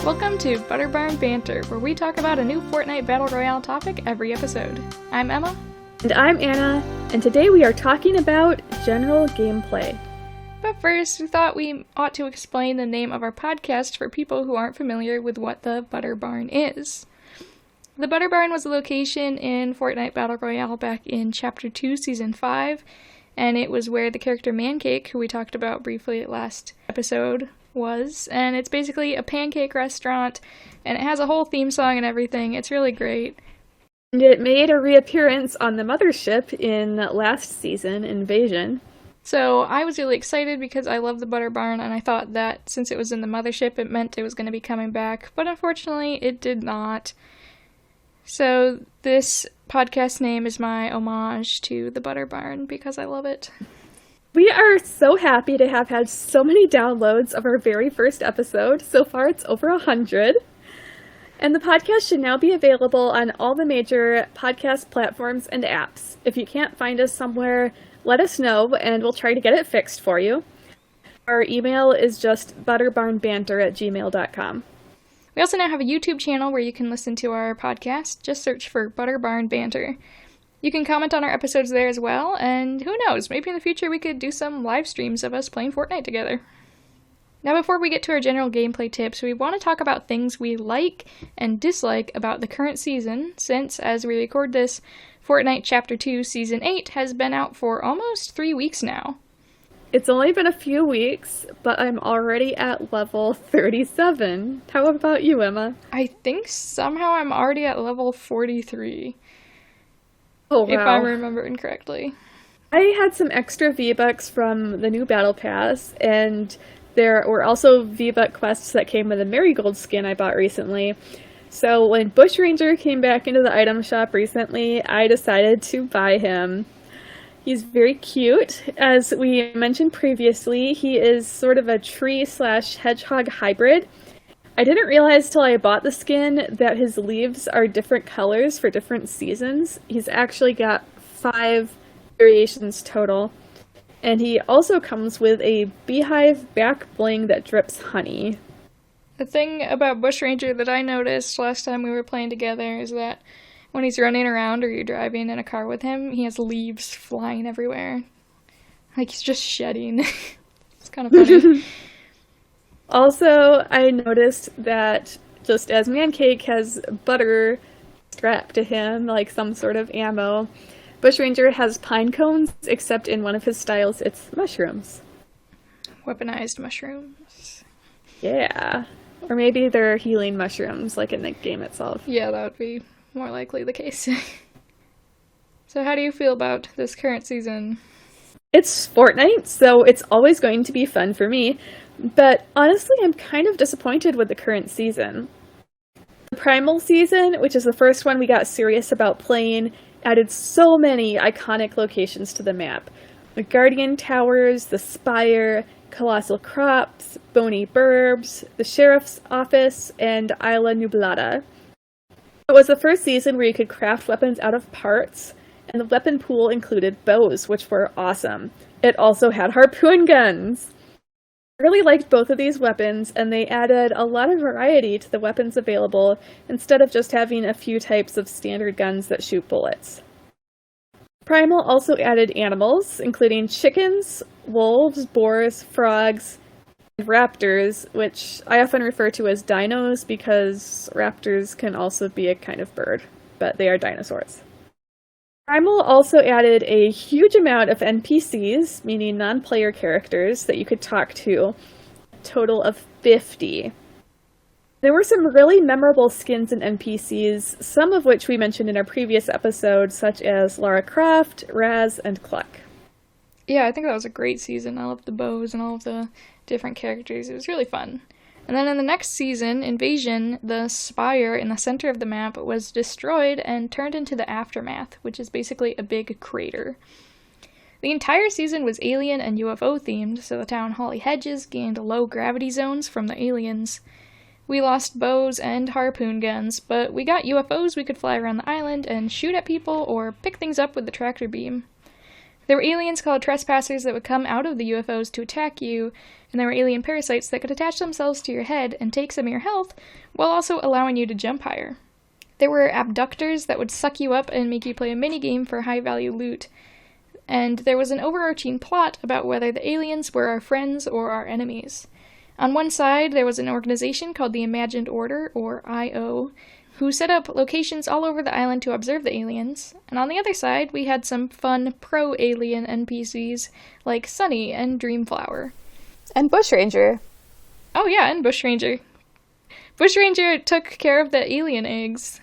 Welcome to Barn Banter, where we talk about a new Fortnite Battle Royale topic every episode. I'm Emma. And I'm Anna, and today we are talking about general gameplay. But first, we thought we ought to explain the name of our podcast for people who aren't familiar with what the Butter Barn is. The Butter Barn was a location in Fortnite Battle Royale back in Chapter 2, Season 5, and it was where the character Mancake, who we talked about briefly last episode, was. And it's basically a pancake restaurant, and it has a whole theme song and everything. It's really great. And it made a reappearance on the mothership in last season, Invasion. So I was really excited because I love the Butter Barn, and I thought that since it was in the mothership, it meant it was going to be coming back. But unfortunately, it did not. So this podcast name is my homage to the Butter Barn because I love it. We are so happy to have had so many downloads of our very first episode. So far, it's over 100. And the podcast should now be available on all the major podcast platforms and apps. If you can't find us somewhere, let us know, and we'll try to get it fixed for you. Our email is just butterbarnbanter@gmail.com. We also now have a YouTube channel where you can listen to our podcast. Just search for Butter Barn Banter. You can comment on our episodes there as well, and who knows, maybe in the future we could do some live streams of us playing Fortnite together. Now, before we get to our general gameplay tips, we want to talk about things we like and dislike about the current season, since, as we record this, Fortnite Chapter 2 Season 8 has been out for almost 3 weeks now. It's only been a few weeks, but I'm already at level 37. How about you, Emma? I think somehow I'm already at level 43. Oh, wow. If I'm remembering correctly. I had some extra V-Bucks from the new Battle Pass, and there were also V-Buck quests that came with a Marigold skin I bought recently. So when Bushranger came back into the item shop recently, I decided to buy him. He's very cute. As we mentioned previously, he is sort of a tree/hedgehog hybrid. I didn't realize till I bought the skin that his leaves are different colors for different seasons. He's actually got 5 variations total. And he also comes with a beehive back bling that drips honey. The thing about Bushranger that I noticed last time we were playing together is that when he's running around or you're driving in a car with him, he has leaves flying everywhere. Like he's just shedding. It's kind of funny. Also, I noticed that just as Mancake has butter strapped to him, like some sort of ammo, Bushranger has pine cones, except in one of his styles, it's mushrooms. Weaponized mushrooms. Yeah. Or maybe they're healing mushrooms, like in the game itself. Yeah, that would be more likely the case. So how do you feel about this current season? It's Fortnite, so it's always going to be fun for me. But honestly, I'm kind of disappointed with the current season. The Primal season, which is the first one we got serious about playing, added so many iconic locations to the map. The Guardian Towers, the Spire, Colossal Crops, Bony Burbs, the Sheriff's Office, and Isla Nublada. It was the first season where you could craft weapons out of parts, and the weapon pool included bows, which were awesome. It also had harpoon guns. I really liked both of these weapons, and they added a lot of variety to the weapons available instead of just having a few types of standard guns that shoot bullets. Primal also added animals, including chickens, wolves, boars, frogs, and raptors, which I often refer to as dinos because raptors can also be a kind of bird, but they are dinosaurs. Primal also added a huge amount of NPCs, meaning non-player characters, that you could talk to, a total of 50. There were some really memorable skins and NPCs, some of which we mentioned in our previous episode, such as Lara Croft, Raz, and Cluck. Yeah, I think that was a great season. I loved the bows and all of the different characters. It was really fun. And then in the next season, Invasion, the spire in the center of the map was destroyed and turned into the Aftermath, which is basically a big crater. The entire season was alien and UFO themed, so the town Holly Hedges gained low gravity zones from the aliens. We lost bows and harpoon guns, but we got UFOs we could fly around the island and shoot at people or pick things up with the tractor beam. There were aliens called trespassers that would come out of the UFOs to attack you, and there were alien parasites that could attach themselves to your head and take some of your health, while also allowing you to jump higher. There were abductors that would suck you up and make you play a minigame for high-value loot. And there was an overarching plot about whether the aliens were our friends or our enemies. On one side, there was an organization called the Imagined Order, or IO, who set up locations all over the island to observe the aliens. And on the other side, we had some fun pro-alien NPCs like Sunny and Dreamflower. And Bushranger. Oh yeah, and Bushranger. Bushranger took care of the alien eggs.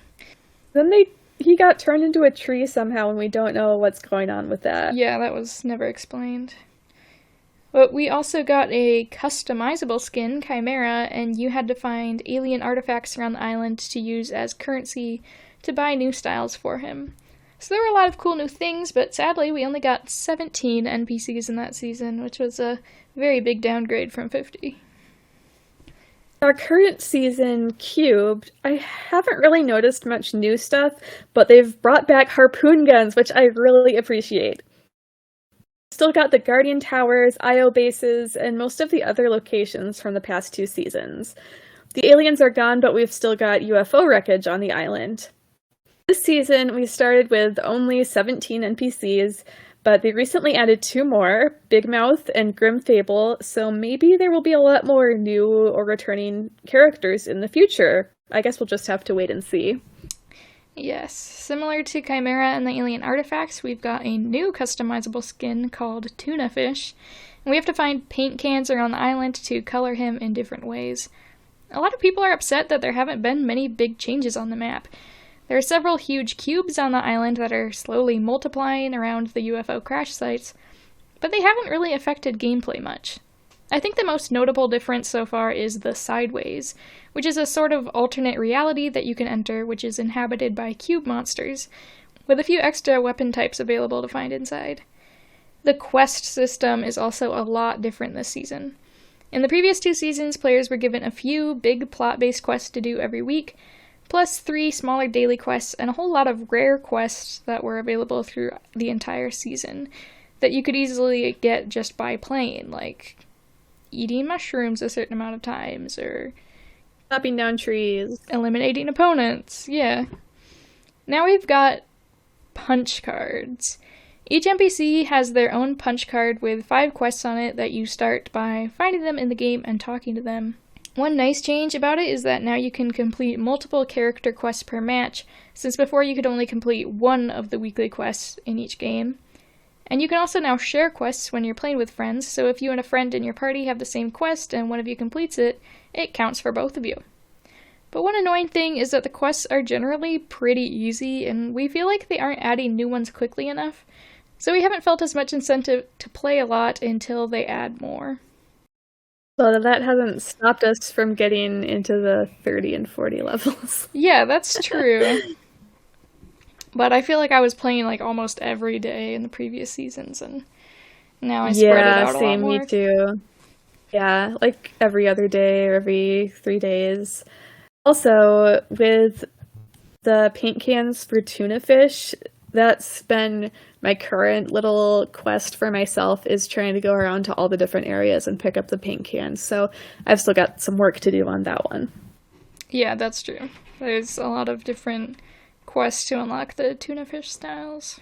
Then he got turned into a tree somehow, and we don't know what's going on with that. Yeah, that was never explained. But we also got a customizable skin, Chimera, and you had to find alien artifacts around the island to use as currency to buy new styles for him. So there were a lot of cool new things, but sadly we only got 17 NPCs in that season, which was a very big downgrade from 50. Our current season, Cubed, I haven't really noticed much new stuff, but they've brought back harpoon guns, which I really appreciate. Still got the Guardian Towers, IO bases, and most of the other locations from the past 2 seasons. The aliens are gone, but we've still got UFO wreckage on the island. This season, we started with only 17 NPCs, but they recently added 2 more, Big Mouth and Grim Fable, so maybe there will be a lot more new or returning characters in the future. I guess we'll just have to wait and see. Yes, similar to Chimera and the alien artifacts, we've got a new customizable skin called Tuna Fish, and we have to find paint cans around the island to color him in different ways. A lot of people are upset that there haven't been many big changes on the map. There are several huge cubes on the island that are slowly multiplying around the UFO crash sites, but they haven't really affected gameplay much. I think the most notable difference so far is the Sideways, which is a sort of alternate reality that you can enter, which is inhabited by cube monsters, with a few extra weapon types available to find inside. The quest system is also a lot different this season. In the previous 2 seasons, players were given a few big plot-based quests to do every week, plus 3 smaller daily quests and a whole lot of rare quests that were available through the entire season that you could easily get just by playing, like eating mushrooms a certain amount of times, or chopping down trees, eliminating opponents. Yeah. Now we've got punch cards. Each NPC has their own punch card with 5 quests on it that you start by finding them in the game and talking to them. One nice change about it is that now you can complete multiple character quests per match, since before you could only complete one of the weekly quests in each game. And you can also now share quests when you're playing with friends, so if you and a friend in your party have the same quest and one of you completes it, it counts for both of you. But one annoying thing is that the quests are generally pretty easy, and we feel like they aren't adding new ones quickly enough, so we haven't felt as much incentive to play a lot until they add more. Well, that hasn't stopped us from getting into the 30 and 40 levels. Yeah, that's true. But I feel like I was playing like almost every day in the previous seasons, and now I spread it out a lot more. Yeah, same, me too. Yeah, like every other day or every 3 days. Also, with the paint cans for tuna fish, that's been my current little quest for myself, is trying to go around to all the different areas and pick up the paint cans. So I've still got some work to do on that one. Yeah, that's true. There's a lot of different quests to unlock the tuna fish styles.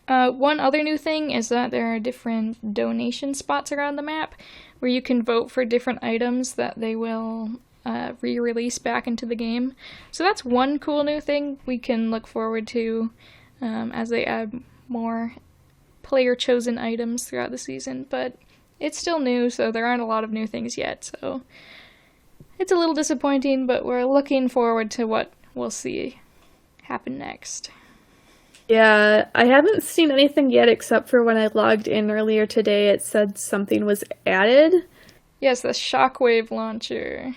One other new thing is that there are different donation spots around the map where you can vote for different items that they will re-release back into the game. So that's one cool new thing we can look forward to as they add more player-chosen items throughout the season. But it's still new, so there aren't a lot of new things yet. So it's a little disappointing, but we're looking forward to what we'll see happen next. Yeah, I haven't seen anything yet except for when I logged in earlier today, it said something was added. Yes, the shockwave launcher.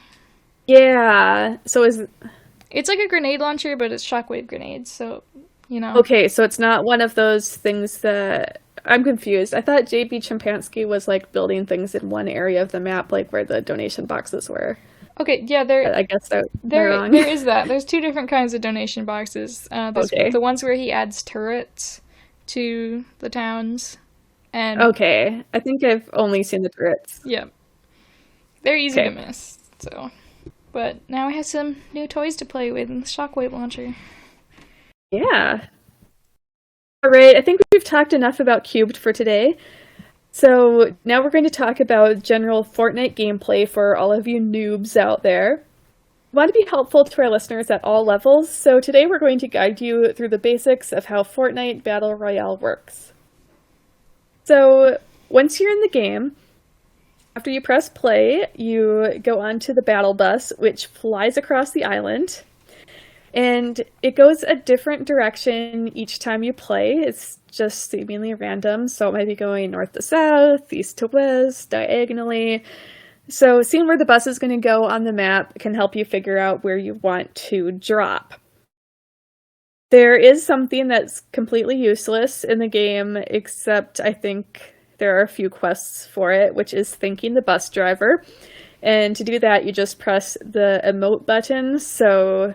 Yeah, so it's like a grenade launcher, but it's shockwave grenades, so, you know. Okay, so it's not one of those things that... I'm confused. I thought JB Chimpansky was, like, building things in one area of the map, like where the donation boxes were. Okay, yeah, I guess they're wrong. There is that. There's 2 different kinds of donation boxes. There's okay. the ones where he adds turrets to the towns. And Okay, I think I've only seen the turrets. yeah, they're easy to Okay. miss. So, but now I have some new toys to play with and the shockwave launcher. Yeah. All right, I think we've talked enough about Cubed for today. So now we're going to talk about general Fortnite gameplay for all of you noobs out there. We want to be helpful to our listeners at all levels, so today we're going to guide you through the basics of how Fortnite Battle Royale works. So once you're in the game, after you press play, you go onto the battle bus, which flies across the island. And it goes a different direction each time you play. It's just seemingly random, so it might be going north to south, east to west, diagonally. So seeing where the bus is going to go on the map can help you figure out where you want to drop. There is something that's completely useless in the game, except I think there are a few quests for it, which is thanking the bus driver. And to do that, you just press the emote button. So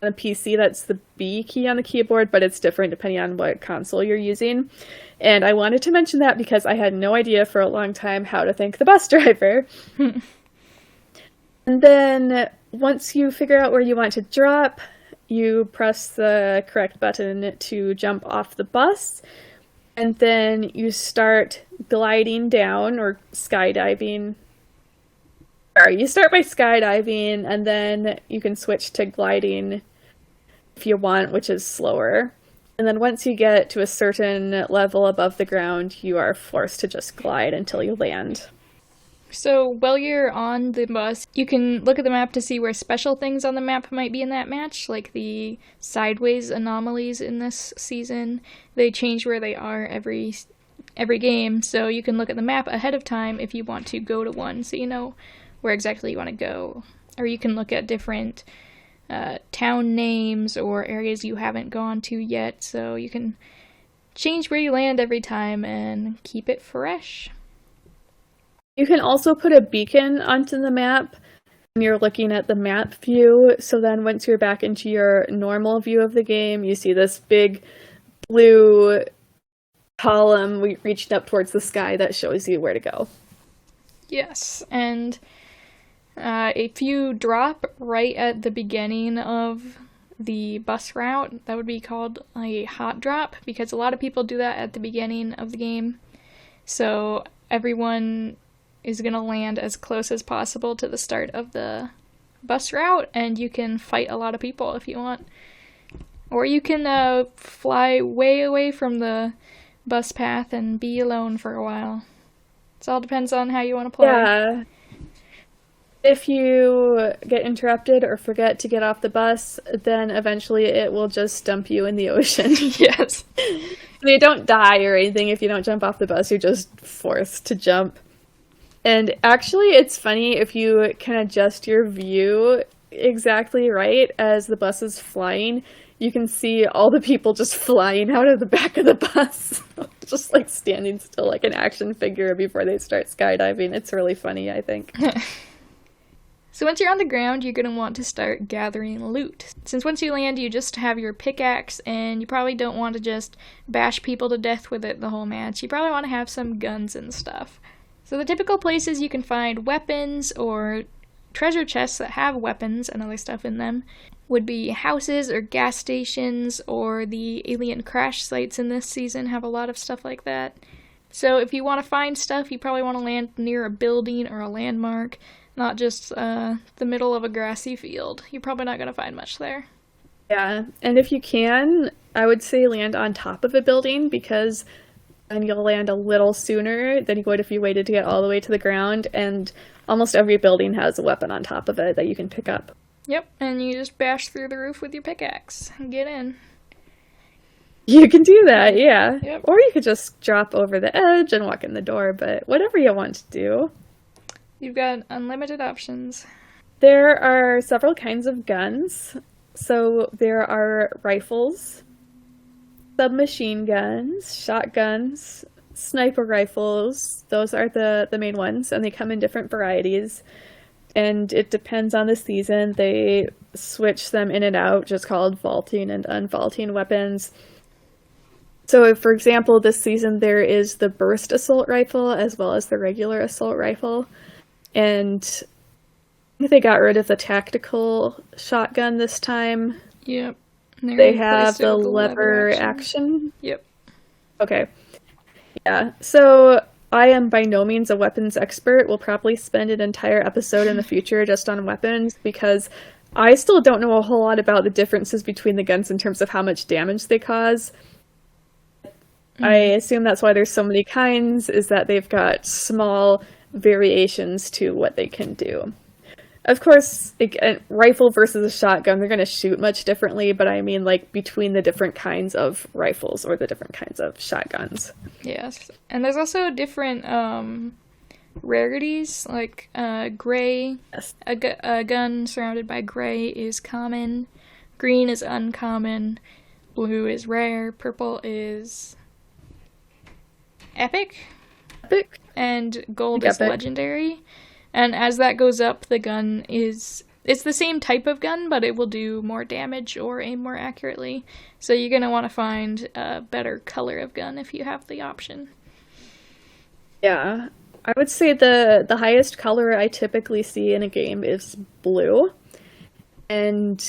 on a PC, that's the B key on the keyboard, but it's different depending on what console you're using. And I wanted to mention that because I had no idea for a long time how to thank the bus driver. And then once you figure out where you want to drop, you press the correct button to jump off the bus. And then you start gliding down or skydiving. Sorry, you start by skydiving, and then you can switch to gliding if you want, which is slower. And then once you get to a certain level above the ground, you are forced to just glide until you land. So while you're on the bus, you can look at the map to see where special things on the map might be in that match, like the sideways anomalies in this season. They change where they are every game, so you can look at the map ahead of time if you want to go to one, so you know where exactly you want to go. Or you can look at different town names or areas you haven't gone to yet, so you can change where you land every time and keep it fresh. You can also put a beacon onto the map when you're looking at the map view, so then once you're back into your normal view of the game, you see this big blue column reaching up towards the sky that shows you where to go. Yes, and if you drop right at the beginning of the bus route, that would be called a hot drop, because a lot of people do that at the beginning of the game. So everyone is going to land as close as possible to the start of the bus route, and you can fight a lot of people if you want. Or you can fly way away from the bus path and be alone for a while. It all depends on how you want to play. Yeah. If you get interrupted or forget to get off the bus, then eventually it will just dump you in the ocean. Yes. You don't die or anything if you don't jump off the bus, you're just forced to jump. And actually, it's funny if you can adjust your view exactly right as the bus is flying, you can see all the people just flying out of the back of the bus, just like standing still like an action figure before they start skydiving. It's really funny, I think. So once you're on the ground, you're going to want to start gathering loot. Since once you land, you just have your pickaxe, and you probably don't want to just bash people to death with it the whole match. You probably want to have some guns and stuff. So the typical places you can find weapons or treasure chests that have weapons and other stuff in them would be houses or gas stations, or the alien crash sites in this season have a lot of stuff like that. So if you want to find stuff, you probably want to land near a building or a landmark, not just the middle of a grassy field. You're probably not going to find much there. Yeah, and if you can, I would say land on top of a building, because then you'll land a little sooner than you would if you waited to get all the way to the ground, and almost every building has a weapon on top of it that you can pick up. Yep, and you just bash through the roof with your pickaxe and get in. You can do that, yeah. Yep. Or you could just drop over the edge and walk in the door, but whatever you want to do. You've got unlimited options. There are several kinds of guns. So there are rifles, submachine guns, shotguns, sniper rifles. Those are the main ones, and they come in different varieties. And it depends on the season. They switch them in and out, just called vaulting and unvaulting weapons. So, for example, this season there is the burst assault rifle as well as the regular assault rifle. And I think they got rid of the tactical shotgun this time. Yep. And they They have replaced it the with the lever lever action. action. Yep. Okay. Yeah. So I am by no means a weapons expert. We'll probably spend an entire episode in the future just on weapons because I still don't know a whole lot about the differences between the guns in terms of how much damage they cause. I assume that's why there's so many kinds, is that they've got small variations to what they can do. Of course, a rifle versus a shotgun, they're going to shoot much differently, but I mean like between the different kinds of rifles or the different kinds of shotguns. Yes. And there's also different rarities, like gray. Yes. A gun surrounded by gray is common, green is uncommon, blue is rare, purple is epic, and gold is Epic. legendary. And as that goes up, the gun is... It's the same type of gun, but it will do more damage or aim more accurately. So you're going to want to find a better color of gun if you have the option. Yeah. I would say the highest color I typically see in a game is blue. And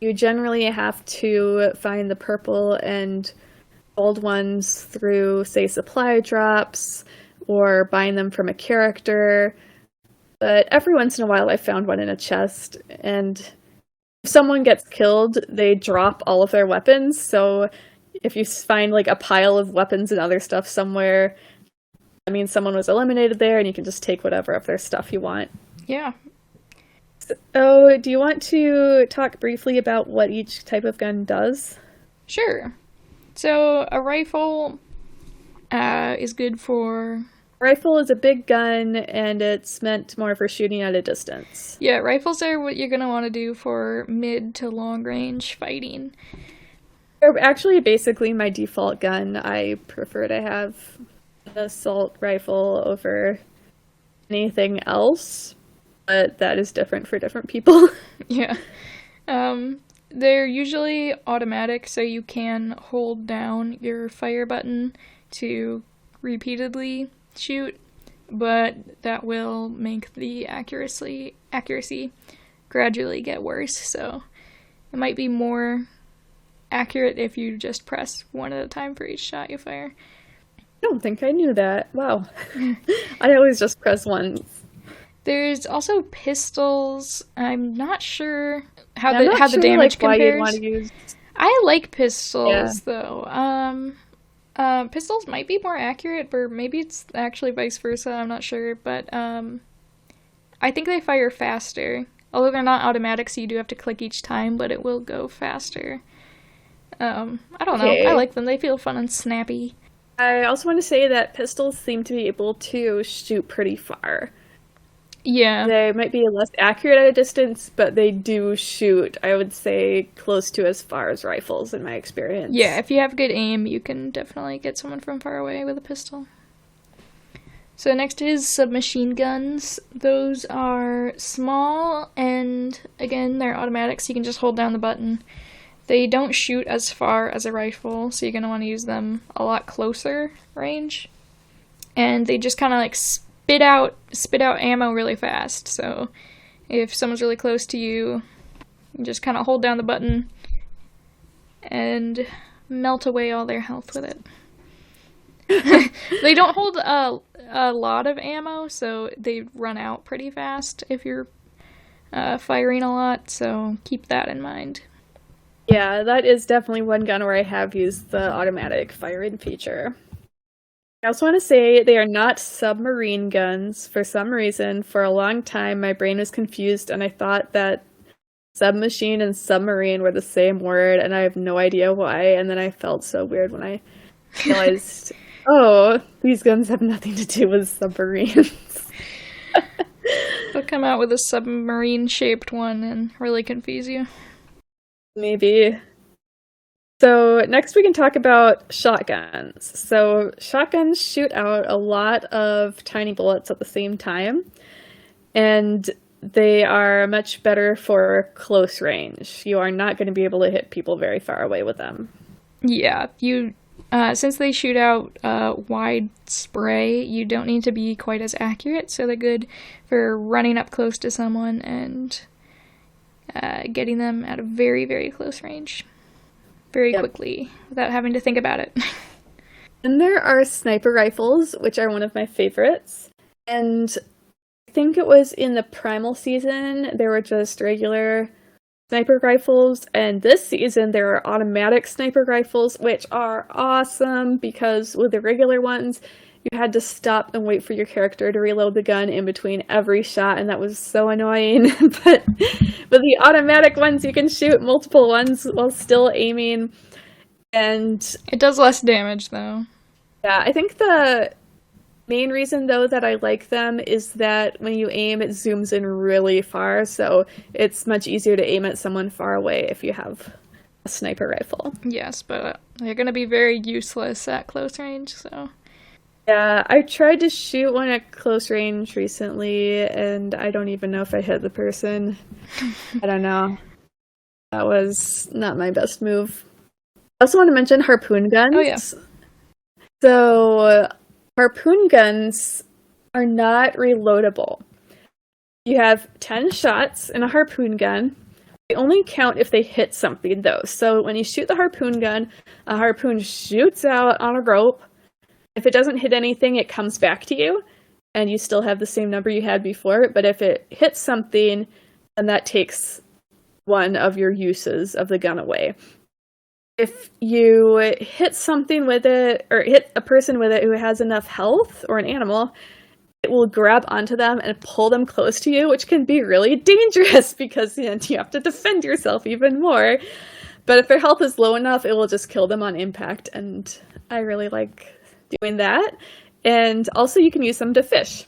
you generally have to find the purple and gold ones through, say, supply drops or buying them from a character. But every once in a while I found one in a chest, and if someone gets killed, they drop all of their weapons. So if you find like a pile of weapons and other stuff somewhere, that means someone was eliminated there, and you can just take whatever of their stuff you want. Yeah. So, do you want to talk briefly about what each type of gun does? Sure. So a rifle is good for... Rifle is a big gun, and it's meant more for shooting at a distance. Yeah, rifles are what you're going to want to do for mid to long range fighting. They're actually basically my default gun. I prefer to have an assault rifle over anything else, but that is different for different people. Yeah. They're usually automatic, so you can hold down your fire button to repeatedly shoot, but that will make the accuracy gradually get worse, so it might be more accurate if you just press one at a time for each shot you fire. I don't think I knew that. Wow. I always just press once. There's also pistols. I'm not sure how I'm not the sure, damage like, why you'd compares. want to use... I like pistols Yeah. though. Pistols might be more accurate, or maybe it's actually vice versa. I'm not sure, but I think they fire faster. Although they're not automatic, so you do have to click each time, but it will go faster. I don't know. Okay. I like them. They feel fun and snappy. I also want to say that pistols seem to be able to shoot pretty far. Yeah. They might be less accurate at a distance, but they do shoot, I would say, close to as far as rifles in my experience. Yeah, if you have good aim, you can definitely get someone from far away with a pistol. So next is submachine guns. Those are small, and again, they're automatic, so you can just hold down the button. They don't shoot as far as a rifle, so you're going to want to use them a lot closer range. And they just kind of like spit out ammo really fast. So if someone's really close to you, you just kind of hold down the button and melt away all their health with it. They don't hold a lot of ammo, so they run out pretty fast if you're firing a lot, so keep that in mind. Yeah, that is definitely one gun where I have used the automatic firing feature. I also want to say they are not submarine guns. For some reason, for a long time, my brain was confused, and I thought that submachine and submarine were the same word, and I have no idea why. And then I felt so weird when I realized, oh, these guns have nothing to do with submarines. They'll come out with a submarine-shaped one and really confuse you. Maybe. So next we can talk about shotguns. So shotguns shoot out a lot of tiny bullets at the same time, and they are much better for close range. You are not going to be able to hit people very far away with them. Yeah, you Since they shoot out wide spray, you don't need to be quite as accurate, so they're good for running up close to someone and getting them at a very, very close range very quickly without having to think about it. And there are sniper rifles, which are one of my favorites. And I think it was in the Primal season, there were just regular sniper rifles, and this season there are automatic sniper rifles, which are awesome because with the regular ones, you had to stop and wait for your character to reload the gun in between every shot, and that was so annoying. But with the automatic ones, you can shoot multiple ones while still aiming, and it does less damage, though. Yeah, I think the main reason, though, that I like them is that when you aim, it zooms in really far, so it's much easier to aim at someone far away if you have a sniper rifle. Yes, but they're going to be very useless at close range, so... Yeah, I tried to shoot one at close range recently, and I don't even know if I hit the person. I don't know. That was not my best move. I also want to mention harpoon guns. Oh, yeah. So, harpoon guns are not reloadable. You have 10 shots in a harpoon gun. They only count if they hit something, though. So, when you shoot the harpoon gun, a harpoon shoots out on a rope. If it doesn't hit anything, it comes back to you, and you still have the same number you had before. But if it hits something, then that takes one of your uses of the gun away. If you hit something with it, or hit a person with it who has enough health, or an animal, it will grab onto them and pull them close to you, which can be really dangerous because you have to defend yourself even more. But if their health is low enough, it will just kill them on impact, and I really like doing that. And also you can use them to fish.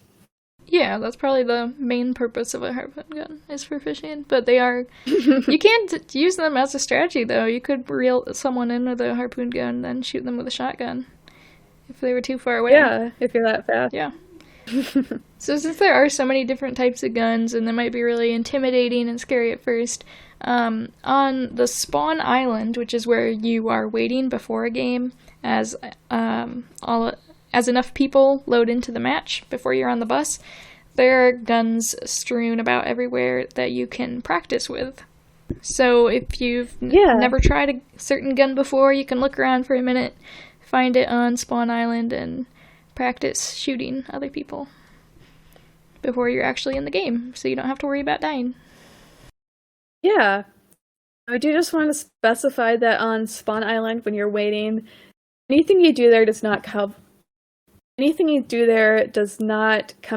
Yeah, that's probably the main purpose of a harpoon gun, is for fishing. But they are... You can't use them as a strategy, though. You could reel someone in with a harpoon gun and then shoot them with a shotgun if they were too far away. Yeah, if you're that fast. Yeah. So since there are so many different types of guns, and they might be really intimidating and scary at first, on the spawn island, which is where you are waiting before a game, as enough people load into the match before you're on the bus, there are guns strewn about everywhere that you can practice with. So if you've never tried a certain gun before, you can look around for a minute, find it on Spawn Island, and practice shooting other people before you're actually in the game, so you don't have to worry about dying. Yeah. I do just want to specify that on Spawn Island, when you're waiting, anything you do there does not come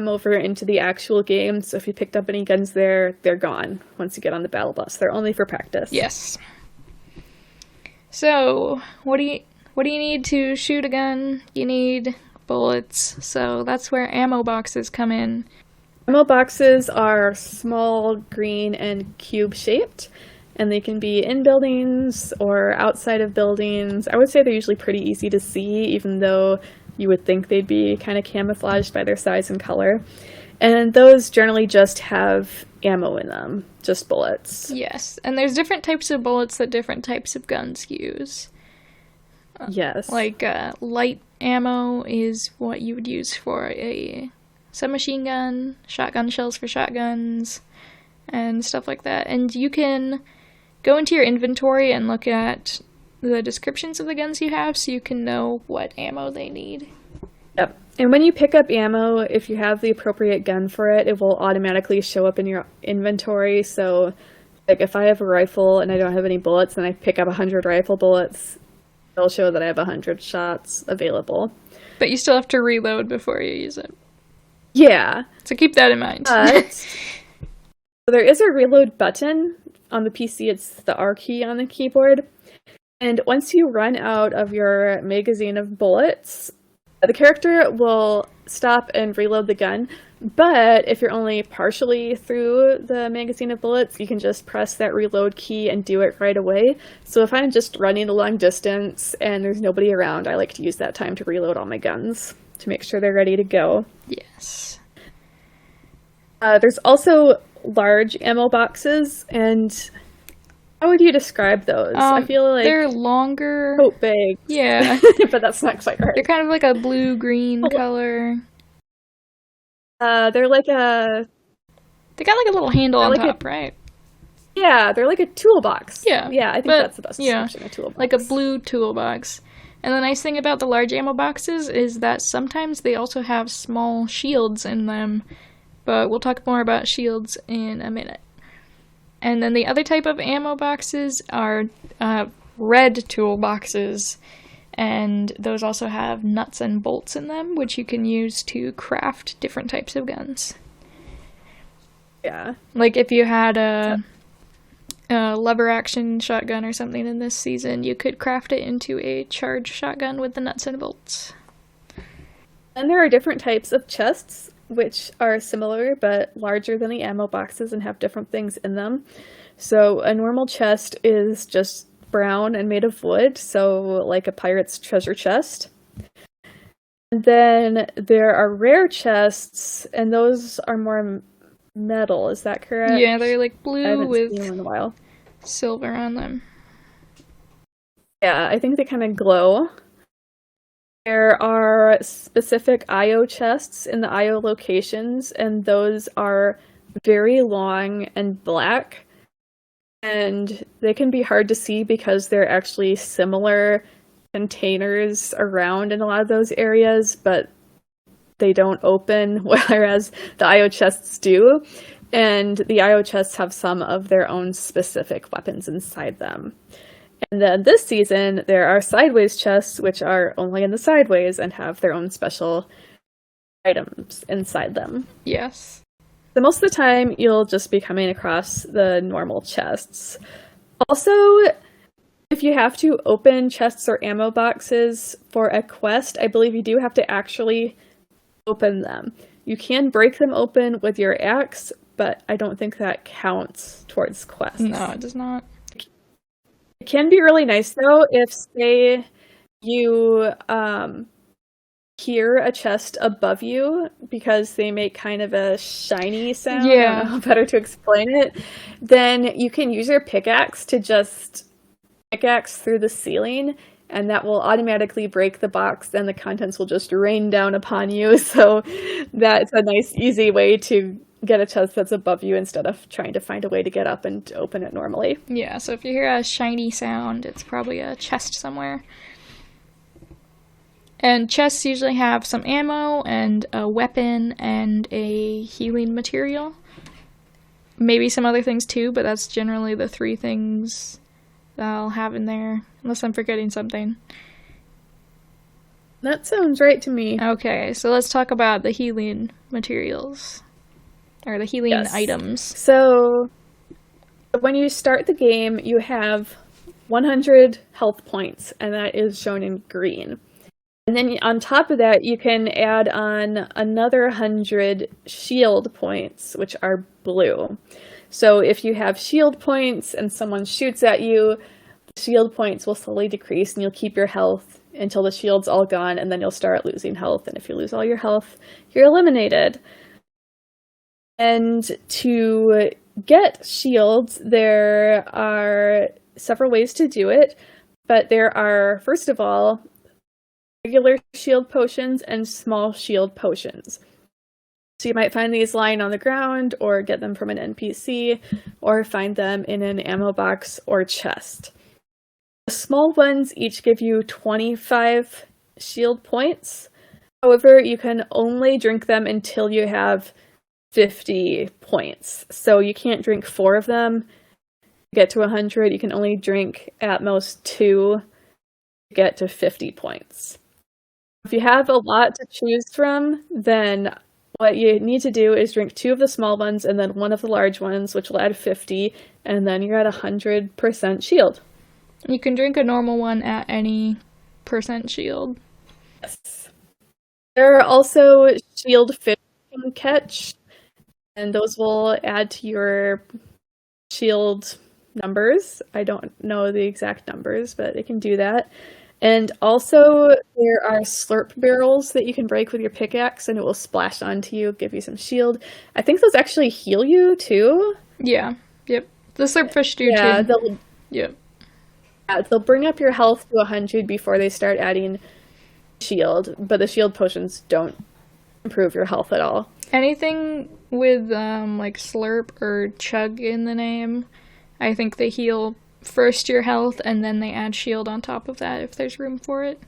over into the actual game. So if you picked up any guns there, they're gone once you get on the battle bus. They're only for practice. Yes. So, what do you need to shoot a gun? You need bullets. So that's where ammo boxes come in. Ammo boxes are small, green, and cube-shaped, and they can be in buildings or outside of buildings. I would say they're usually pretty easy to see, even though you would think they'd be kind of camouflaged by their size and color. And those generally just have ammo in them, just bullets. Yes, and there's different types of bullets that different types of guns use. Yes. Like, light ammo is what you would use for a submachine gun, shotgun shells for shotguns, and stuff like that. And you can go into your inventory and look at the descriptions of the guns you have so you can know what ammo they need. Yep. And when you pick up ammo, if you have the appropriate gun for it, it will automatically show up in your inventory. So, like, if I have a rifle and I don't have any bullets, and I pick up 100 rifle bullets, it'll show that I have 100 shots available. But you still have to reload before you use it. Yeah. So keep that in mind. There is a reload button on the PC. It's the R key on the keyboard. And once you run out of your magazine of bullets, the character will stop and reload the gun. But if you're only partially through the magazine of bullets, you can just press that reload key and do it right away. So if I'm just running a long distance and there's nobody around, I like to use that time to reload all my guns to make sure they're ready to go. Yes. There's also large ammo boxes, and How would you describe those? I feel like They're longer. tote bags. Yeah. But that's not quite They're right. kind of like a blue-green color. They're like a They got like a little handle on like top, right? yeah, they're like a toolbox. Yeah. Yeah, I think But, that's the best yeah, description, a toolbox. like a blue toolbox. And the nice thing about the large ammo boxes is that sometimes they also have small shields in them, but we'll talk more about shields in a minute. And then the other type of ammo boxes are red toolboxes, and those also have nuts and bolts in them, which you can use to craft different types of guns. Yeah. Like if you had a lever action shotgun or something in this season, you could craft it into a charged shotgun with the nuts and bolts. And there are different types of chests, which are similar but larger than the ammo boxes and have different things in them. So a normal chest is just brown and made of wood, so like a pirate's treasure chest. And then there are rare chests, and those are more metal, is that correct? Yeah, they're like I blue haven't with seen them in a while. silver on them. Yeah, I think they kind of glow. There are specific IO chests in the IO locations, and those are very long and black. And they can be hard to see because they're actually similar containers around in a lot of those areas, but they don't open, whereas the IO chests do. And the IO chests have some of their own specific weapons inside them. And then this season, there are sideways chests, which are only in the sideways and have their own special items inside them. Yes. So most of the time, you'll just be coming across the normal chests. Also, if you have to open chests or ammo boxes for a quest, I believe you do have to actually open them. You can break them open with your axe, but I don't think that counts towards quests. No, it does not. It can be really nice, though, if, say, you hear a chest above you because they make kind of a shiny sound. Yeah. I don't know how better to explain it. Then you can use your pickaxe to just pickaxe through the ceiling, and that will automatically break the box, and the contents will just rain down upon you. So that's a nice, easy way to get a chest that's above you instead of trying to find a way to get up and open it normally. Yeah, so if you hear a shiny sound, it's probably a chest somewhere. And chests usually have some ammo and a weapon and a healing material. Maybe some other things too, but that's generally the three things that I'll have in there, unless I'm forgetting something. That sounds right to me. Okay, so let's talk about the healing materials. Or the healing items. So when you start the game, you have 100 health points, and that is shown in green. And then on top of that, you can add on another 100 shield points, which are blue. So if you have shield points and someone shoots at you, the shield points will slowly decrease, and you'll keep your health until the shield's all gone, and then you'll start losing health. And if you lose all your health, you're eliminated. And to get shields, there are several ways to do it, but there are, first of all, regular shield potions and small shield potions. So you might find these lying on the ground, or get them from an NPC, or find them in an ammo box or chest. The small ones each give you 25 shield points. However, you can only drink them until you have 50 points. So you can't drink 4 of them to get to 100. You can only drink at most 2 to get to 50 points. If you have a lot to choose from, then what you need to do is drink 2 of the small ones and then 1 of the large ones, which will add 50, and then you're at 100% shield. You can drink a normal one at any percent shield. Yes. There are also shield fish you can catch, and those will add to your shield numbers. I don't know the exact numbers, but it can do that. And also, there are slurp barrels that you can break with your pickaxe, and it will splash onto you, give you some shield. I think those actually heal you, too. Yeah, yep. The slurp fish do too. Yep. They'll bring up your health to 100 before they start adding shield, but the shield potions don't improve your health at all. Anything with like slurp or chug in the name, I think they heal first your health and then they add shield on top of that if there's room for it.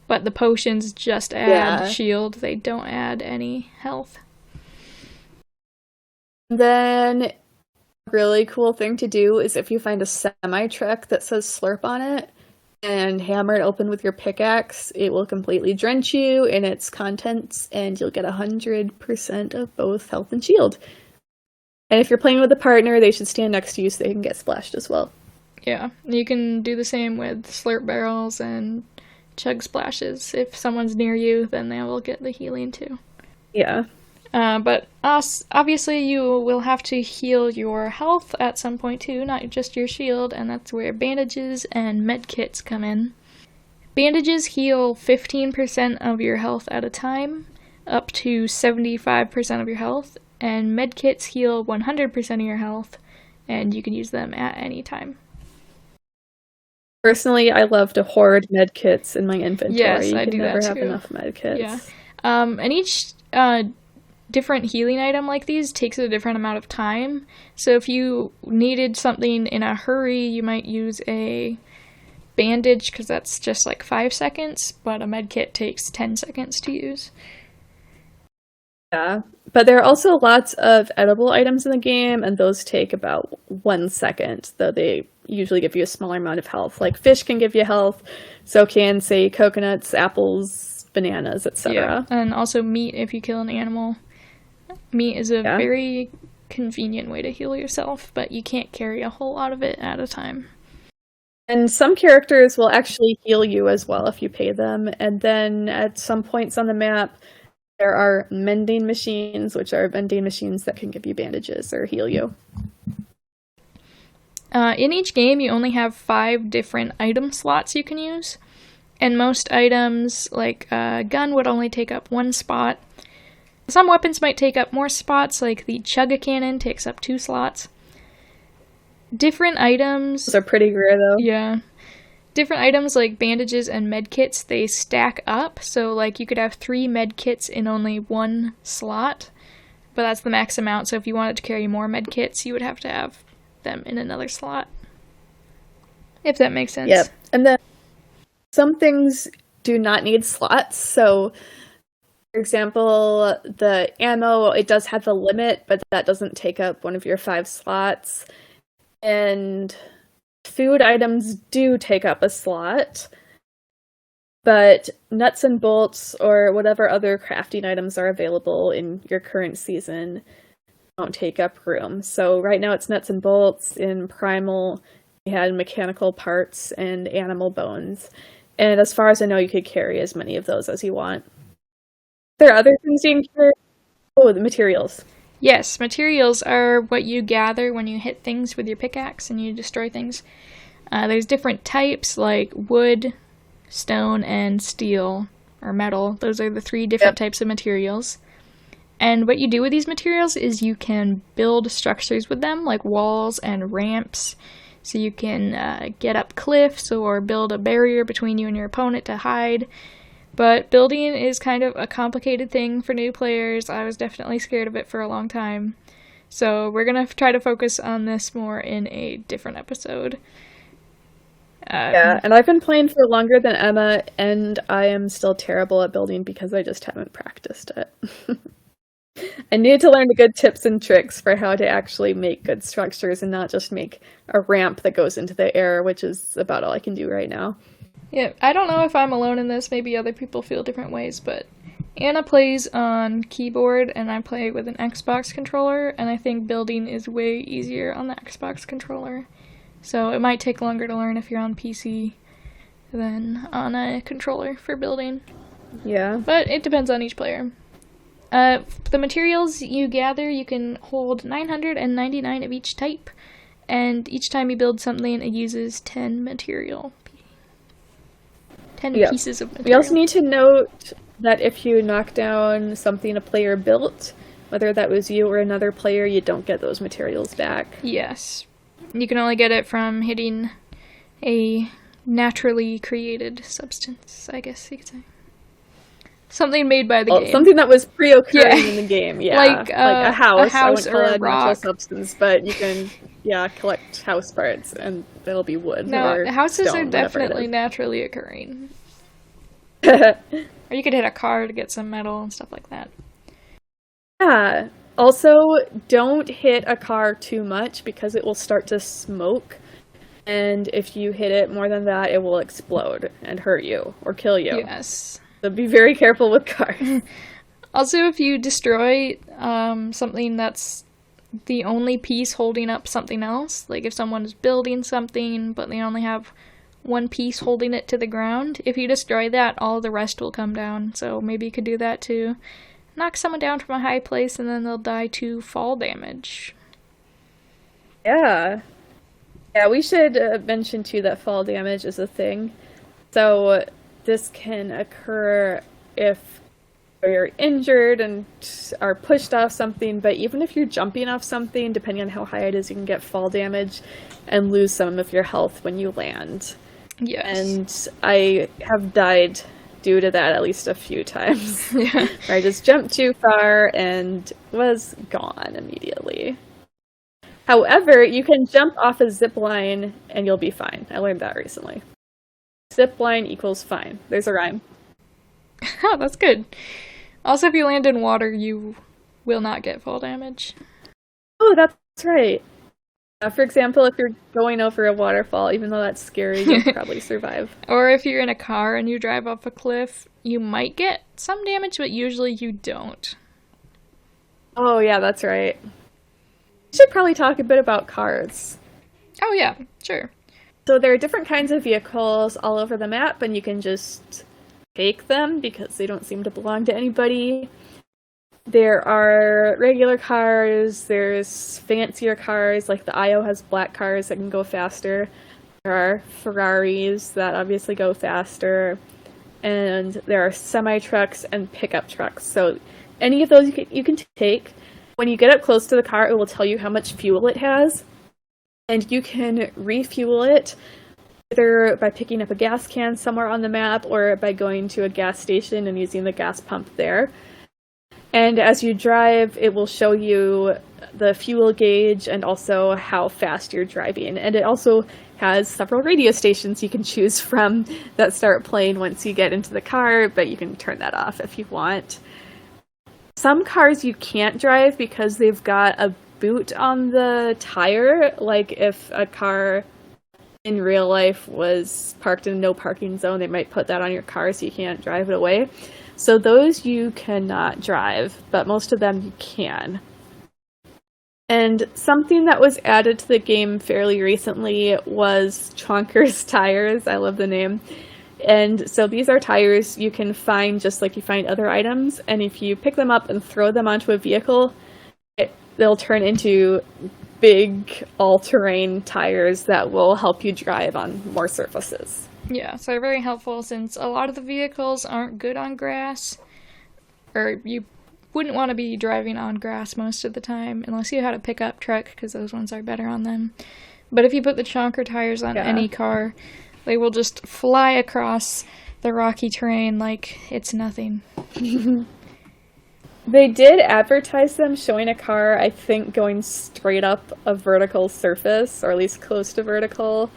But the potions just add shield, they don't add any health. Then a really cool thing to do is if you find a semi-truck that says slurp on it and hammer it open with your pickaxe, it will completely drench you in its contents and you'll get 100% of both health and shield. And if you're playing with a partner, they should stand next to you so they can get splashed as well. Yeah, you can do the same with slurp barrels and chug splashes. If someone's near you, then they will get the healing too. Yeah. But obviously you will have to heal your health at some point too, not just your shield, and that's where bandages and medkits come in. Bandages heal 15% of your health at a time, up to 75% of your health, and medkits heal 100% of your health, and you can use them at any time. Personally, I love to hoard medkits in my inventory. Yes, you I can do never that have too. enough medkits. Yeah. And each different healing item like these takes a different amount of time. So if you needed something in a hurry, you might use a bandage because that's just like 5 seconds, but a medkit takes 10 seconds to use. Yeah, but there are also lots of edible items in the game, and those take about 1 second, though they usually give you a smaller amount of health. Like fish can give you health, so can, say, coconuts, apples, bananas, etc. Yeah, and also meat if you kill an animal. Meat is a very convenient way to heal yourself, but you can't carry a whole lot of it at a time. And some characters will actually heal you as well if you pay them, and then at some points on the map, there are mending machines, which are vending machines that can give you bandages or heal you. In each game, you only have 5 different item slots you can use. And most items, like a gun, would only take up 1 spot. Some weapons might take up more spots, like the Chugga Cannon takes up 2 slots. Different items... Those are pretty rare, though. Yeah. Different items like bandages and medkits, they stack up. So, like, you could have 3 medkits in only 1 slot. But that's the max amount, so if you wanted to carry more medkits, you would have to have them in another slot. If that makes sense. Yep. And then some things do not need slots. So, for example, the ammo, it does have a limit, but that doesn't take up one of your 5 slots. And food items do take up a slot, but nuts and bolts or whatever other crafting items are available in your current season don't take up room. So right now it's nuts and bolts. In Primal, we had mechanical parts and animal bones. And as far as I know, you could carry as many of those as you want. There are other things you can carry. Oh, the materials. Yes, materials are what you gather when you hit things with your pickaxe and you destroy things. There's different types like wood, stone, and steel, or metal. Those are the 3 different types of materials. And what you do with these materials is you can build structures with them, like walls and ramps. So you can get up cliffs or build a barrier between you and your opponent to hide. But building is kind of a complicated thing for new players. I was definitely scared of it for a long time. So we're going to try to focus on this more in a different episode. Yeah, and I've been playing for longer than Emma, and I am still terrible at building because I just haven't practiced it. I need to learn the good tips and tricks for how to actually make good structures and not just make a ramp that goes into the air, which is about all I can do right now. Yeah, I don't know if I'm alone in this. Maybe other people feel different ways, but Anna plays on keyboard and I play with an Xbox controller, and I think building is way easier on the Xbox controller. So it might take longer to learn if you're on PC than on a controller for building. Yeah. But it depends on each player. The materials you gather, you can hold 999 of each type, and each time you build something, it uses 10 material. 10 pieces of material. We also need to note that if you knock down something a player built, whether that was you or another player, you don't get those materials back. Yes. You can only get it from hitting a naturally created substance, I guess you could say. Something made by the game. Something that was pre-occurring in the game, yeah. Like a house. I wouldn't call or it a a natural rock. substance, but you can, collect house parts, and it'll be wood or houses stone, are definitely whatever naturally occurring. it is. Or you could hit a car to get some metal and stuff like that. Yeah. Also, don't hit a car too much because it will start to smoke. And if you hit it more than that, it will explode and hurt you or kill you. Yes. So be very careful with cars. Also, if you destroy something that's the only piece holding up something else, like if someone's building something but they only have one piece holding it to the ground, if you destroy that, all the rest will come down. So maybe you could do that to knock someone down from a high place and then they'll die to fall damage. Yeah. Yeah, we should mention too that fall damage is a thing. So this can occur if you're injured and are pushed off something, but even if you're jumping off something, depending on how high it is, you can get fall damage and lose some of your health when you land. Yes. And I have died due to that at least a few times. Yeah. Where I just jumped too far and was gone immediately. However, you can jump off a zip line and you'll be fine. I learned that recently. Zip line equals fine. There's a rhyme. Oh, that's good. Also, if you land in water, you will not get fall damage. Oh, that's right. For example, if you're going over a waterfall, even though that's scary, you'll probably survive. Or if you're in a car and you drive off a cliff, you might get some damage, but usually you don't. Oh, yeah, that's right. We should probably talk a bit about cars. Oh, yeah, sure. So there are different kinds of vehicles all over the map, and you can just take them because they don't seem to belong to anybody. There are regular cars, there's fancier cars, like the IO has black cars that can go faster. There are Ferraris that obviously go faster. And there are semi-trucks and pickup trucks. So any of those you can take. When you get up close to the car, it will tell you how much fuel it has. And you can refuel it either by picking up a gas can somewhere on the map or by going to a gas station and using the gas pump there. And as you drive, it will show you the fuel gauge and also how fast you're driving. And it also has several radio stations you can choose from that start playing once you get into the car, but you can turn that off if you want. Some cars you can't drive because they've got a boot on the tire, like if a car in real life was parked in a no parking zone, they might put that on your car so you can't drive it away. So those you cannot drive, but most of them you can. And something that was added to the game fairly recently was Chonkers tires. I love the name. And so these are tires you can find just like you find other items, and if you pick them up and throw them onto a vehicle, they'll turn into big all-terrain tires that will help you drive on more surfaces. Yeah, so they're very helpful since a lot of the vehicles aren't good on grass, or you wouldn't want to be driving on grass most of the time unless you had a pickup truck because those ones are better on them. But if you put the chonker tires on any car, they will just fly across the rocky terrain like it's nothing. They did advertise them showing a car, I think, going straight up a vertical surface, or at least close to vertical,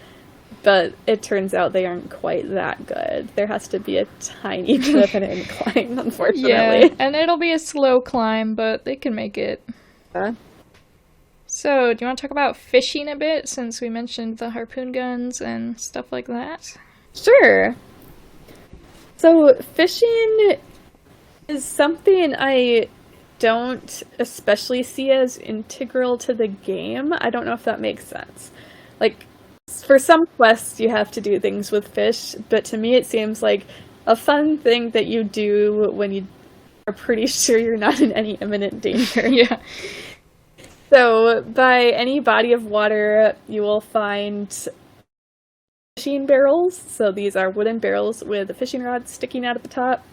but it turns out they aren't quite that good. There has to be a tiny bit of an incline, unfortunately. Yeah, and it'll be a slow climb, but they can make it. So, do you want to talk about fishing a bit, since we mentioned the harpoon guns and stuff like that? Sure. So, fishing is something I don't especially see as integral to the game. I don't know if that makes sense. Like, for some quests, you have to do things with fish, but to me it seems like a fun thing that you do when you are pretty sure you're not in any imminent danger. Yeah. So, by any body of water, you will find fishing barrels. So these are wooden barrels with a fishing rod sticking out at the top.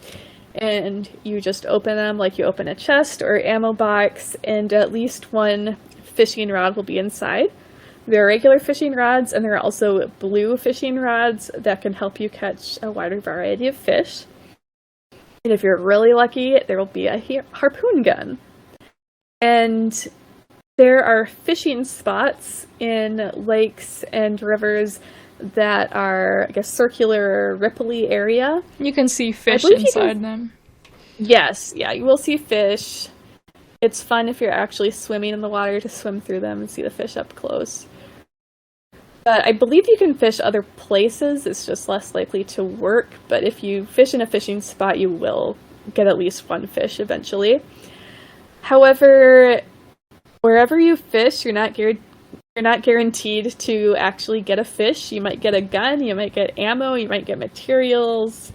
And you just open them like you open a chest or ammo box, and at least one fishing rod will be inside. There are regular fishing rods, and there are also blue fishing rods that can help you catch a wider variety of fish. And if you're really lucky, there will be a harpoon gun. And there are fishing spots in lakes and rivers that are, I guess, circular, ripply area. You can see fish inside them. Yes, yeah, you will see fish. It's fun if you're actually swimming in the water to swim through them and see the fish up close. But I believe you can fish other places, it's just less likely to work. But if you fish in a fishing spot, you will get at least one fish eventually. However, wherever you fish, you're not guaranteed to actually get a fish. You might get a gun, you might get ammo, you might get materials.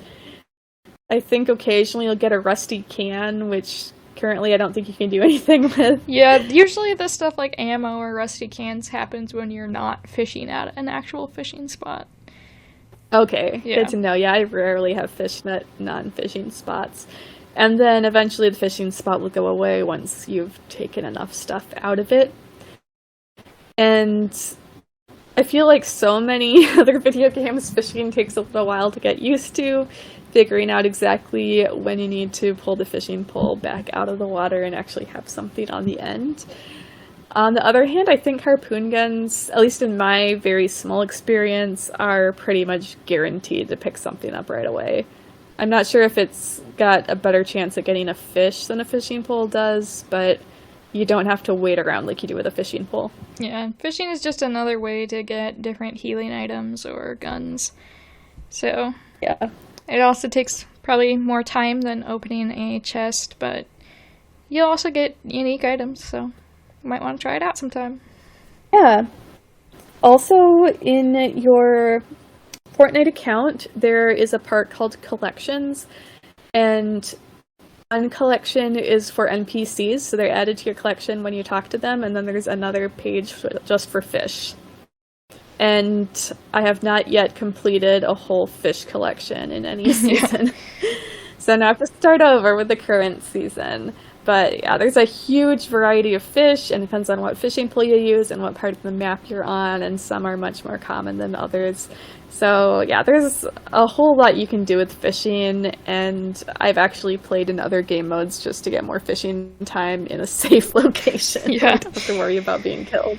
I think occasionally you'll get a rusty can, which currently I don't think you can do anything with. Yeah, usually the stuff like ammo or rusty cans happens when you're not fishing at an actual fishing spot. Okay, Yeah. good to know. Yeah, I rarely have fished at non-fishing spots. And then eventually the fishing spot will go away once you've taken enough stuff out of it. And I feel like so many other video games, fishing takes a little while to get used to, figuring out exactly when you need to pull the fishing pole back out of the water and actually have something on the end. On the other hand, I think harpoon guns, at least in my very small experience, are pretty much guaranteed to pick something up right away. I'm not sure if it's got a better chance at getting a fish than a fishing pole does, but you don't have to wait around like you do with a fishing pole. Yeah, fishing is just another way to get different healing items or guns. So, Yeah. it also takes probably more time than opening a chest, but you'll also get unique items, so you might want to try it out sometime. Yeah. Also, in your Fortnite account, there is a part called Collections, and one collection is for NPCs, so they're added to your collection when you talk to them, and then there's another page just for fish. And I have not yet completed a whole fish collection in any season. So now I have to start over with the current season. But yeah, there's a huge variety of fish, and it depends on what fishing pole you use and what part of the map you're on, and some are much more common than others. So yeah, there's a whole lot you can do with fishing, and I've actually played in other game modes just to get more fishing time in a safe location. Yeah. You don't have to worry about being killed.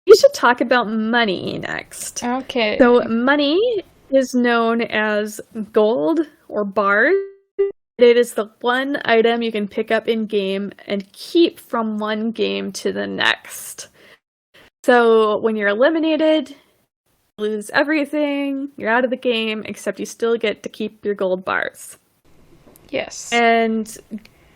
We should talk about money next. Okay. So money is known as gold or bars. It is the one item you can pick up in game and keep from one game to the next. So when you're eliminated, you lose everything, you're out of the game, except you still get to keep your gold bars. Yes. And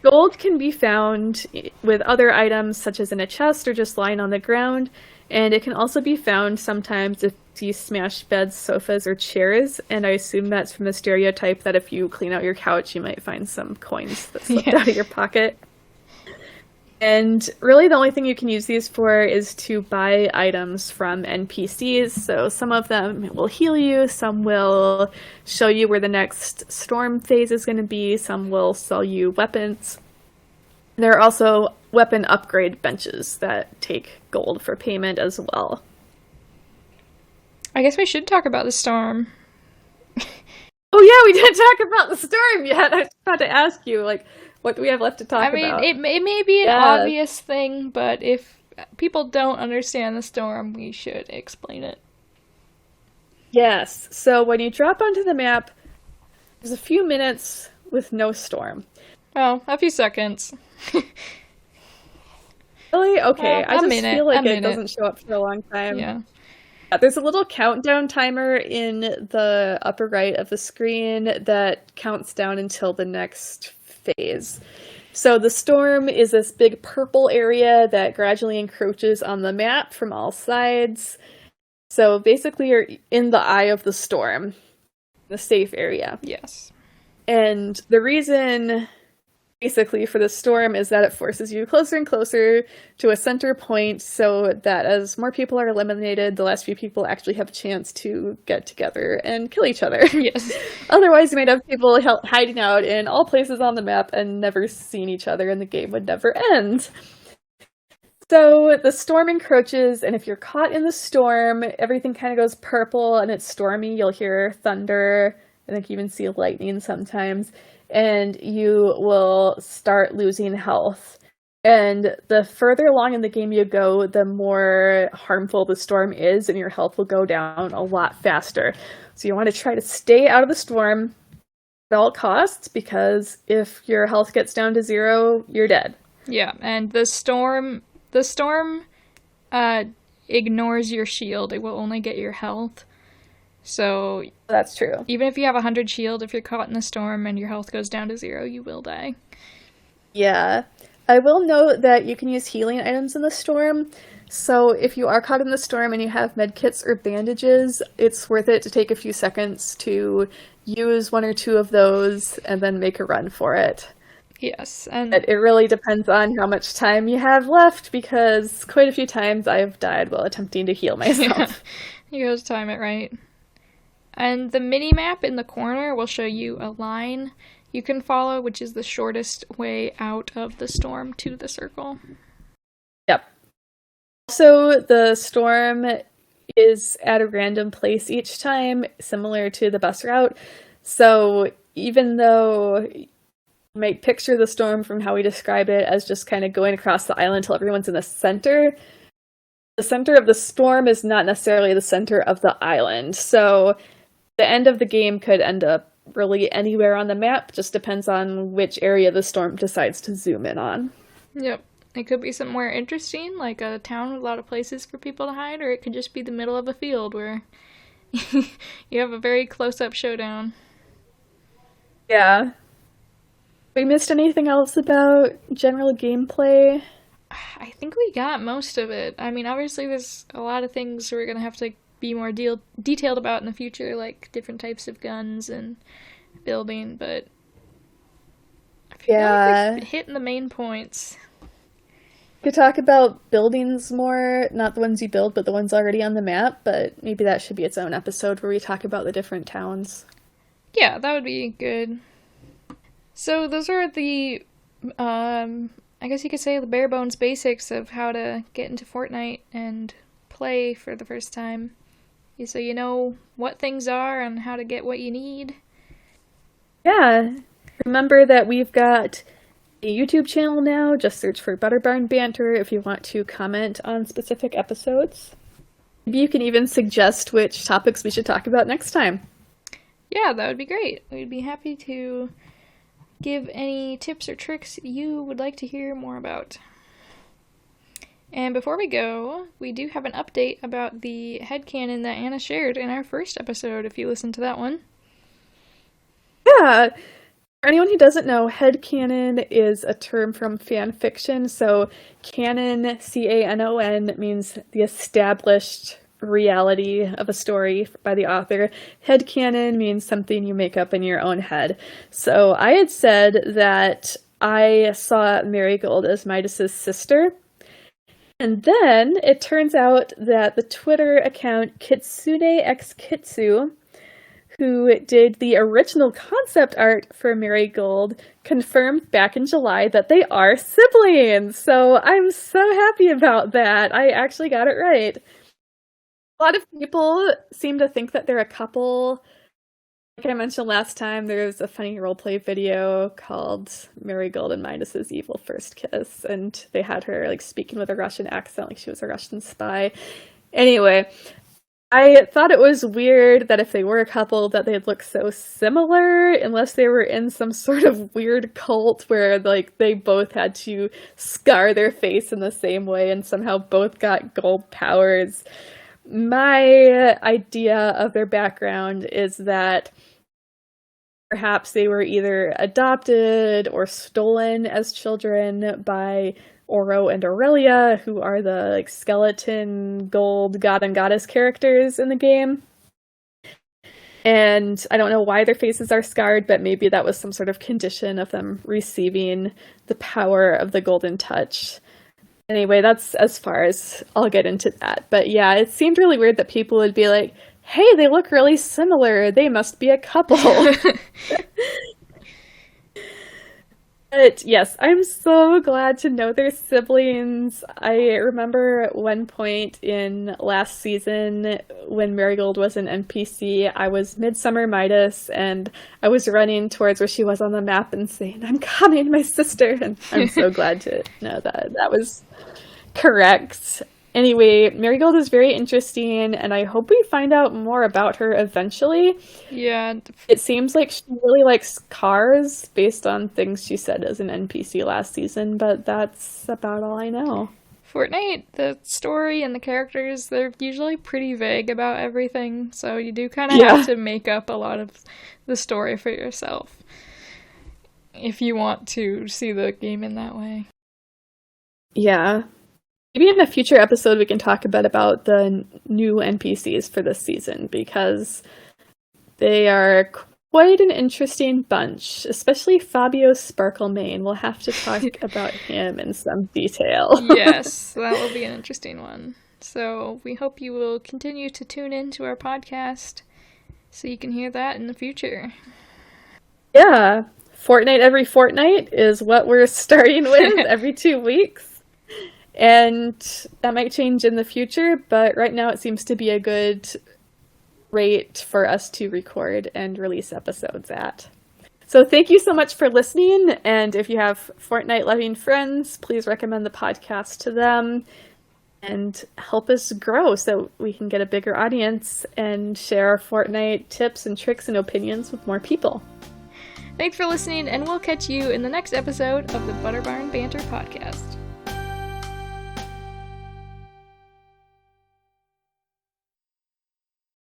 gold can be found with other items such as in a chest or just lying on the ground. And it can also be found sometimes if you smash beds, sofas, or chairs. And I assume that's from the stereotype that if you clean out your couch, you might find some coins that slipped out of your pocket. And really the only thing you can use these for is to buy items from NPCs. So some of them will heal you, some will show you where the next storm phase is going to be, some will sell you weapons. There are also weapon upgrade benches that take gold for payment as well. I guess we should talk about the storm. Oh yeah, we didn't talk about the storm yet. I was about to ask you, like, what do we have left to talk about? It may be an obvious thing, but if people don't understand the storm, we should explain it. Yes, so when you drop onto the map, there's a few minutes with no storm. Well, a few seconds. Really? Okay, I just feel like it minute. doesn't show up for a long time. Yeah. There's a little countdown timer in the upper right of the screen that counts down until the next phase. So the storm is this big purple area that gradually encroaches on the map from all sides. So basically you're in the eye of the storm, the safe area. Yes. And the reason basically for the storm is that it forces you closer and closer to a center point so that as more people are eliminated, the last few people actually have a chance to get together and kill each other. Yes. Otherwise, you might have people hiding out in all places on the map and never seeing each other, and the game would never end. So the storm encroaches, and if you're caught in the storm, everything kind of goes purple and it's stormy. You'll hear thunder, and I can even see lightning sometimes, and you will start losing health. And the further along in the game you go, the more harmful the storm is, and your health will go down a lot faster. So you want to try to stay out of the storm at all costs, because if your health gets down to 0, you're dead. Yeah, and the storm ignores your shield. It will only get your health. So That's true. even if you have 100 shield, if you're caught in the storm and your health goes down to 0, you will die. Yeah. I will note that you can use healing items in the storm. So if you are caught in the storm and you have medkits or bandages, it's worth it to take a few seconds to use 1 or 2 of those and then make a run for it. Yes, and But it really depends on how much time you have left, because quite a few times I've died while attempting to heal myself. you gotta time it right. And the mini map in the corner will show you a line you can follow, which is the shortest way out of the storm to the circle. Yep. Also, the storm is at a random place each time, similar to the bus route. So even though you might picture the storm from how we describe it as just kind of going across the island till everyone's in the center of the storm is not necessarily the center of the island. So the end of the game could end up really anywhere on the map, just depends on which area the storm decides to zoom in on. Yep. It could be somewhere interesting, like a town with a lot of places for people to hide, or it could just be the middle of a field where you have a very close-up showdown. Yeah. We missed anything else about general gameplay? I think we got most of it. I mean, obviously there's a lot of things we're going to have to be more detailed about in the future, like different types of guns and building, but I feel like we're hitting the main points. Could talk about buildings more, not the ones you build, but the ones already on the map, but maybe that should be its own episode where we talk about the different towns. Yeah, that would be good. So those are the, I guess you could say the bare bones basics of how to get into Fortnite and play for the first time. So you know what things are and how to get what you need. Yeah. Remember that we've got a YouTube channel now. Just search for Barn Banter if you want to comment on specific episodes. Maybe you can even suggest which topics we should talk about next time. Yeah, that would be great. We'd be happy to give any tips or tricks you would like to hear more about. And before we go, we do have an update about the headcanon that Anna shared in our first episode, if you listened to that one. Yeah. For anyone who doesn't know, headcanon is a term from fan fiction. So canon, C-A-N-O-N, means the established reality of a story by the author. Headcanon means something you make up in your own head. So I had said that I saw Marigold as Midas's sister. And then it turns out that the Twitter account Kitsune X Kitsu, who did the original concept art for Marigold, confirmed back in July that they are siblings. So I'm so happy about that. I actually got it right. A lot of people seem to think that they're a couple. Like I mentioned last time, there's a funny roleplay video called Marigold and Midas's Evil First Kiss, and they had her like speaking with a Russian accent like she was a Russian spy. Anyway, I thought it was weird that if they were a couple that they'd look so similar, unless they were in some sort of weird cult where like they both had to scar their face in the same way and somehow both got gold powers. My idea of their background is that perhaps they were either adopted or stolen as children by Oro and Aurelia, who are the like skeleton gold god and goddess characters in the game. And I don't know why their faces are scarred, but maybe that was some sort of condition of them receiving the power of the golden touch. Anyway, that's as far as I'll get into that. But yeah, it seemed really weird that people would be like, hey, they look really similar. They must be a couple. But yes, I'm so glad to know their siblings. I remember at one point in last season when Marigold was an NPC, I was Midsummer Midas and I was running towards where she was on the map and saying, "I'm coming, my sister." And I'm so glad to know that that was correct. Anyway, Marigold is very interesting, and I hope we find out more about her eventually. Yeah, It seems like she really likes cars based on things she said as an NPC last season, but that's about all I know. Fortnite, the story and the characters, they're usually pretty vague about everything, so you do kind of have Yeah. to make up a lot of the story for yourself if you want to see the game in that way. Yeah. Maybe in a future episode we can talk about the new NPCs for this season because they are quite an interesting bunch, especially Fabio Sparklemane. We'll have to talk about him in some detail. Yes, that will be an interesting one. So we hope you will continue to tune in to our podcast so you can hear that in the future. Yeah. Fortnite every fortnight is what we're starting with every 2 weeks. And that might change in the future, but right now it seems to be a good rate for us to record and release episodes at. So thank you so much for listening, and if you have Fortnite-loving friends, please recommend the podcast to them and help us grow so we can get a bigger audience and share our Fortnite tips and tricks and opinions with more people. Thanks for listening, and we'll catch you in the next episode of the Barn Banter podcast.